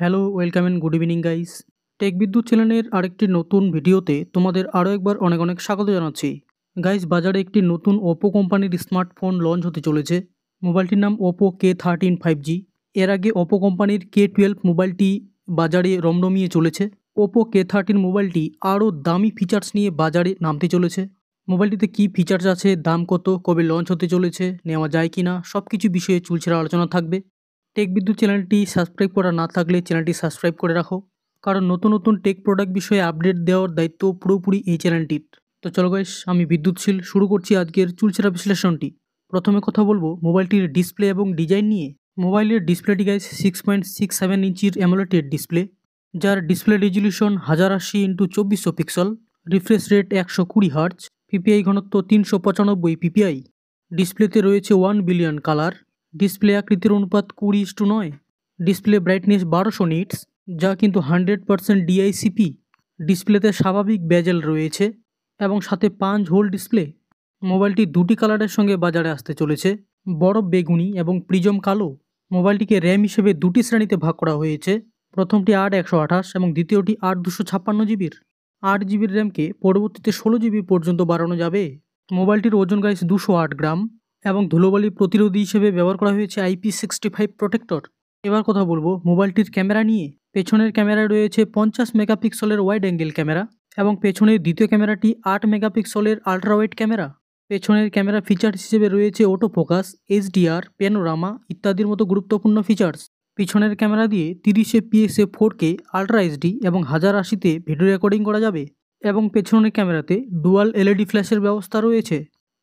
Hello, welcome and good evening guys. Tech Bidyut চ্যানেলের আরেকটি নতুন ভিডিওতে তোমাদের আরও একবার অনেক অনেক স্বাগত জানাচ্ছি। গাইস, বাজারে একটি নতুন ওপো কোম্পানির স্মার্টফোন লঞ্চ হতে চলেছে। মোবাইলটির নাম ওপো K13 5G। এর আগে ওপো কোম্পানির K12 মোবাইলটি বাজারে রমরমিয়ে চলেছে। ওপো K13 মোবাইলটি আরও দামি ফিচার্স নিয়ে বাজারে নামতে চলেছে। মোবাইলটিতে কী ফিচার্স আছে, দাম কত, কবে লঞ্চ হতে চলেছে, নেওয়া যায় কি না, সব কিছু বিষয়ে চুলছেরা আলোচনা থাকবে। টেক বিদ্যুৎ চ্যানেলটি সাবস্ক্রাইব করা না থাকলে চ্যানেলটি সাবস্ক্রাইব করে রাখো, কারণ নতুন নতুন টেক প্রোডাক্ট বিষয়ে আপডেট দেওয়ার দায়িত্ব পুরোপুরি এই চ্যানেলটির। তো চলো গাইস, আমি বিদ্যুৎশীল শুরু করছি আজকের চুলচেরা বিশ্লেষণটি। প্রথমে কথা বলবো মোবাইলটির ডিসপ্লে এবং ডিজাইন নিয়ে। মোবাইলের ডিসপ্লেটি গাইস 6.67 ইঞ্চির অ্যামোলেড ডিসপ্লে, যার display resolution 1080x2400 pixel, refresh rate 120 hertz, PPI ঘনত্ব 395 পিপিআই। ডিসপ্লেতে রয়েছে 1 বিলিয়ন কালার। ডিসপ্লে আকৃতির অনুপাত 20:9। ডিসপ্লে ব্রাইটনেস 1200 নিটস, যা কিন্তু 100% ডিআইসিপি। ডিসপ্লেতে স্বাভাবিক বেজেল রয়েছে এবং সাথে 5 হোল ডিসপ্লে। মোবাইলটি দুটি কালারের সঙ্গে বাজারে আসতে চলেছে, বরফ বেগুনি এবং প্রিজম কালো। মোবাইলটিকে র্যাম হিসেবে দুটি শ্রেণীতে ভাগ করা হয়েছে। প্রথমটি 8/128 এবং দ্বিতীয়টি 8/256 জিবির। 8 জিবির র্যামকে পরবর্তীতে 16 জিবি পর্যন্ত বাড়ানো যাবে। মোবাইলটির ওজন গাইস 208 গ্রাম এবং ধুলোবালি প্রতিরোধী হিসেবে ব্যবহার করা হয়েছে IP65 প্রোটেক্টর। এবার কথা বলবো মোবাইলটির ক্যামেরা নিয়ে। পেছনের ক্যামেরায় রয়েছে 50 মেগাপিক্সেলের ওয়াইড অ্যাঙ্গেল ক্যামেরা এবং পেছনের দ্বিতীয় ক্যামেরাটি 8 মেগাপিক্সেলের আলট্রা ওয়াইড ক্যামেরা। পেছনের ক্যামেরা ফিচার্স হিসেবে রয়েছে অটো ফোকাস, HDR, প্যানোরামা ইত্যাদির মতো গুরুত্বপূর্ণ ফিচার্স। পিছনের ক্যামেরা দিয়ে 30 fps 4K আলট্রা এইচডি এবং 1080-তে ভিডিও রেকর্ডিং করা যাবে। এবং পেছনের ক্যামেরাতে ডুয়াল এলইডি ফ্ল্যাশের ব্যবস্থা রয়েছে।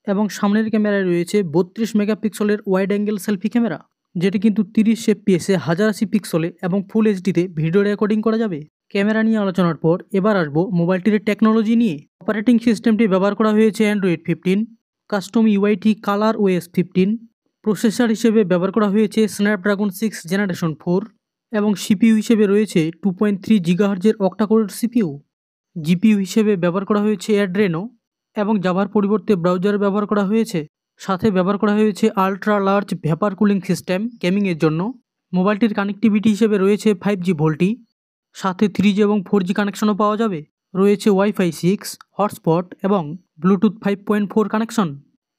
এবং সামনের ক্যামেরায় রয়েছে 32 মেগাপিক্সেলের ওয়াইড অ্যাঙ্গেল সেলফি ক্যামেরা, যেটি কিন্তু 30 fps 1080 পিক্সেলে এবং ফুল এইচডিতে ভিডিও রেকর্ডিং করা যাবে। ক্যামেরা নিয়ে আলোচনার পর এবার আসবো মোবাইলটির টেকনোলজি নিয়ে। অপারেটিং সিস্টেমটি ব্যবহার করা হয়েছে অ্যান্ড্রয়েড 15, কাস্টম ইউআইটি কালার ওএস 15। প্রসেসর হিসেবে ব্যবহার করা হয়েছে স্ন্যাপড্রাগন 6 জেনারেশন 4 এবং সিপিইউ হিসেবে রয়েছে 2.3 GHz অক্টাকোরের সিপিইউ। জিপিইউ হিসেবে ব্যবহার করা হয়েছে অ্যাড্রেনো এবং জাভার পরিবর্তে ব্রাউজার ব্যবহার করা হয়েছে। সাথে ব্যবহার করা হয়েছে ultra large vapour cooling system গেমিংয়ের জন্য। মোবাইলটির কানেক্টিভিটি হিসেবে রয়েছে 5G ভোল্টি, সাথে 3G এবং 4G কানেকশনও পাওয়া যাবে। রয়েছে ওয়াইফাই 6, হটস্পট এবং ব্লুটুথ 5.4 কানেকশন।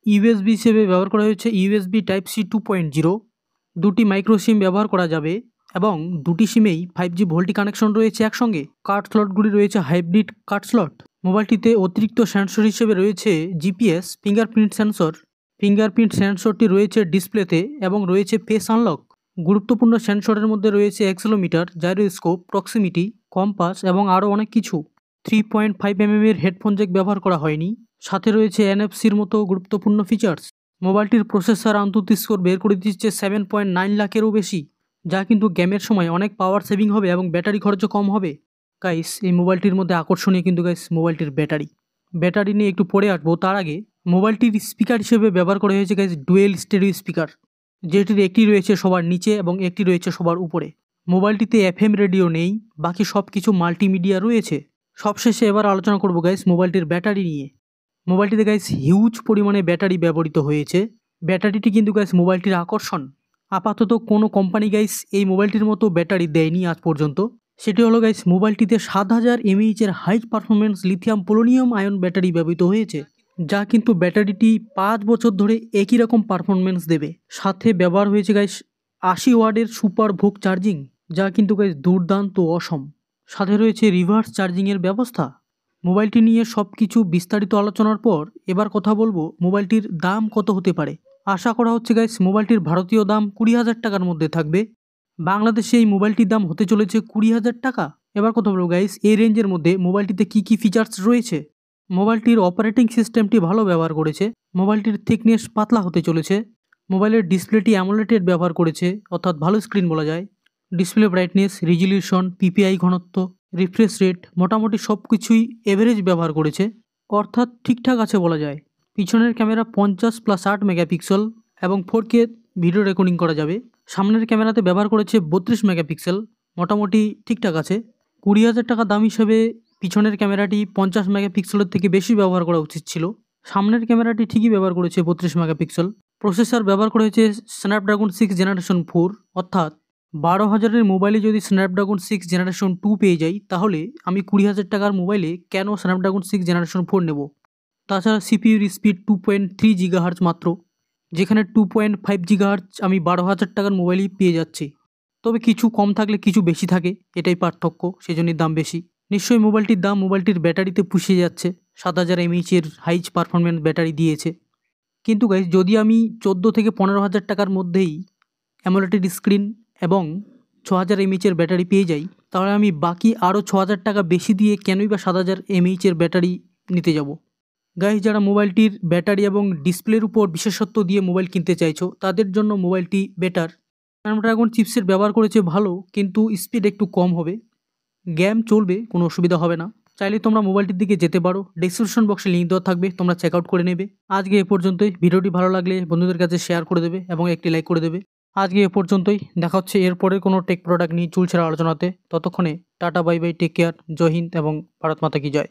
ইউএসবি হিসেবে ব্যবহার করা হয়েছে ইউএসবি টাইপ সি 2.0। দুটি মাইক্রো সিম ব্যবহার করা যাবে এবং দুটি সিমেই 5G ভোল্টি কানেকশন রয়েছে একসঙ্গে। কার্ড স্লটগুলি রয়েছে হাইব্রিড কার্ড স্লট। মোবাইলটিতে অতিরিক্ত সেন্সর হিসেবে রয়েছে জিপিএস ফিঙ্গারপ্রিন্ট সেন্সর। ফিঙ্গারপ্রিন্ট সেন্সরটি রয়েছে ডিসপ্লেতে এবং রয়েছে ফেস আনলক। গুরুত্বপূর্ণ সেন্সরের মধ্যে রয়েছে অ্যাক্সেলোমিটার, জাইরোস্কোপ, প্রক্সিমিটি, কম্পাস এবং আরও অনেক কিছু। 3.5mm এর হেডফোন জ্যাক ব্যবহার করা হয়নি। সাথে রয়েছে এনএফসির মতো গুরুত্বপূর্ণ ফিচার্স। মোবাইলটির প্রসেসর আন্তর্জাতিক স্কোর বের করে দিচ্ছে 7.9 লাখেরও বেশি, যা কিন্তু গেমের সময় অনেক পাওয়ার সেভিং হবে এবং ব্যাটারি খরচও কম হবে। গাইস, এই মোবাইলটির মধ্যে আকর্ষণীয় কিন্তু গাইস মোবাইলটির ব্যাটারি নিয়ে একটু পরে আসবো। তার আগে মোবাইলটির স্পিকার হিসেবে ব্যবহার করা হয়েছে গাইস ডুয়েল স্টেরিও স্পিকার, যেটির একটি রয়েছে সবার নিচে এবং একটি রয়েছে সবার উপরে। মোবাইলটিতে FM রেডিও নেই, বাকি সব কিছু মাল্টিমিডিয়া রয়েছে। সবশেষে এবার আলোচনা করবো গাইস মোবাইলটির ব্যাটারি নিয়ে। মোবাইলটিতে গাইস হিউজ পরিমাণে ব্যাটারি ব্যবহৃত হয়েছে। ব্যাটারিটি কিন্তু গাইস মোবাইলটির আকর্ষণ। আপাতত কোনো কোম্পানি গাইস এই মোবাইলটির মতো ব্যাটারি দেয়নি আজ পর্যন্ত। সেটি হলো গাইস মোবাইলটিতে 7000 mAh এর high performance lithium polonium ion battery ব্যবহৃত হয়েছে, যা কিন্তু ব্যাটারিটি 5 বছর ধরে একই রকম পারফরমেন্স দেবে। সাথে ব্যবহার হয়েছে গাইস 80 ওয়াটের সুপার ভোগ চার্জিং, যা কিন্তু গাইস দুর্দান্ত অসম। সাথে রয়েছে রিভার্স চার্জিংয়ের ব্যবস্থা। মোবাইলটি নিয়ে সব কিছু বিস্তারিত আলোচনার পর এবার কথা বলবো মোবাইলটির দাম কত হতে পারে। আশা করা হচ্ছে গাইস মোবাইলটির ভারতীয় দাম 20,000 টাকার মধ্যে থাকবে। বাংলাদেশে এই মোবাইলটির দাম হতে চলেছে 20,000 টাকা। এবার কথা বলবো গাইস এই রেঞ্জের মধ্যে মোবাইলটিতে কী কী ফিচার্স রয়েছে। মোবাইলটির অপারেটিং সিস্টেমটি ভালো ব্যবহার করেছে। মোবাইলটির থিকনেস পাতলা হতে চলেছে। মোবাইলের ডিসপ্লেটি অ্যামোলেড ব্যবহার করেছে, অর্থাৎ ভালো স্ক্রিন বলা যায়। ডিসপ্লে ব্রাইটনেস, রেজলিউশন, পিপিআই ঘনত্ব, রিফ্রেশ রেট মোটামুটি সব কিছুই এভারেজ ব্যবহার করেছে, অর্থাৎ ঠিকঠাক আছে বলা যায়। পিছনের ক্যামেরা 50+8 মেগাপিক্সেল এবং 4K ভিডিও রেকর্ডিং করা যাবে। সামনের ক্যামেরাতে ব্যবহার করেছে 32 মেগাপিক্সেল, মোটামুটি ঠিকঠাক আছে। 20,000 টাকা দাম হিসেবে পিছনের ক্যামেরাটি 50 মেগাপিক্সেলের থেকে বেশি ব্যবহার করা উচিত ছিল। সামনের ক্যামেরাটি ঠিকই ব্যবহার করেছে 32 মেগাপিক্সেল। প্রসেসর ব্যবহার করা হয়েছে স্ন্যাপড্রাগন 6 জেনারেশন 4, অর্থাৎ 12,000-এর মোবাইলে যদি স্ন্যাপড্রাগন 6 জেনারেশন 2 পেয়ে যাই, তাহলে আমি 20,000 টাকার মোবাইলে কেন স্ন্যাপড্রাগন 6 জেনারেশন 4 নেব? তাছাড়া সিপিইউর স্পিড 2.3 GHz মাত্র, যেখানে 2.5 GHz আমি 12,000 টাকার মোবাইলেই পেয়ে যাচ্ছি। তবে কিছু কম থাকলে কিছু বেশি থাকে, এটাই পার্থক্য, সেজন্যই দাম বেশি। নিশ্চয়ই মোবাইলটির দাম মোবাইলটির ব্যাটারিতে পুষিয়ে যাচ্ছে, 7,000 mAh-এর হাই পারফরম্যান্স ব্যাটারি দিয়েছে। কিন্তু গাইস, যদি আমি 14 থেকে 15,000 টাকার মধ্যেই অ্যামোলেড স্ক্রিন এবং 6,000 mAh-এর ব্যাটারি পেয়ে যাই, তাহলে আমি বাকি আরও 6,000 টাকা বেশি দিয়ে কেনই বা 7,000 mAh-এর ব্যাটারি নিতে যাব? গাইস, যারা মোবাইলটির ব্যাটারি এবং ডিসপ্লের উপর বিশেষত্ব দিয়ে মোবাইল কিনতে চাইছো, তাদের জন্য মোবাইলটি বেটার। স্ন্যাপড্রাগন চিপসেট ব্যবহার করেছে ভালো, কিন্তু স্পিড একটু কম হবে। গেম চলবে, কোনো অসুবিধা হবে না। চাইলে তোমরা মোবাইলটির দিকে যেতে পারো, ডেসক্রিপশন বক্সে লিঙ্ক দেওয়া থাকবে, তোমরা চেক আউট করে নেবে। আজকে এ পর্যন্তই। ভিডিওটি ভালো লাগলে বন্ধুদের কাছে শেয়ার করে দেবে এবং একটি লাইক করে দেবে। আজকে এ পর্যন্তই, দেখা হচ্ছে এরপরের কোনো টেক প্রোডাক্ট নিয়ে চুলছেড়া আলোচনাতে। ততক্ষণে tata, bye bye, take care, Jai Hind এবং ভারত মাতা কি জয়।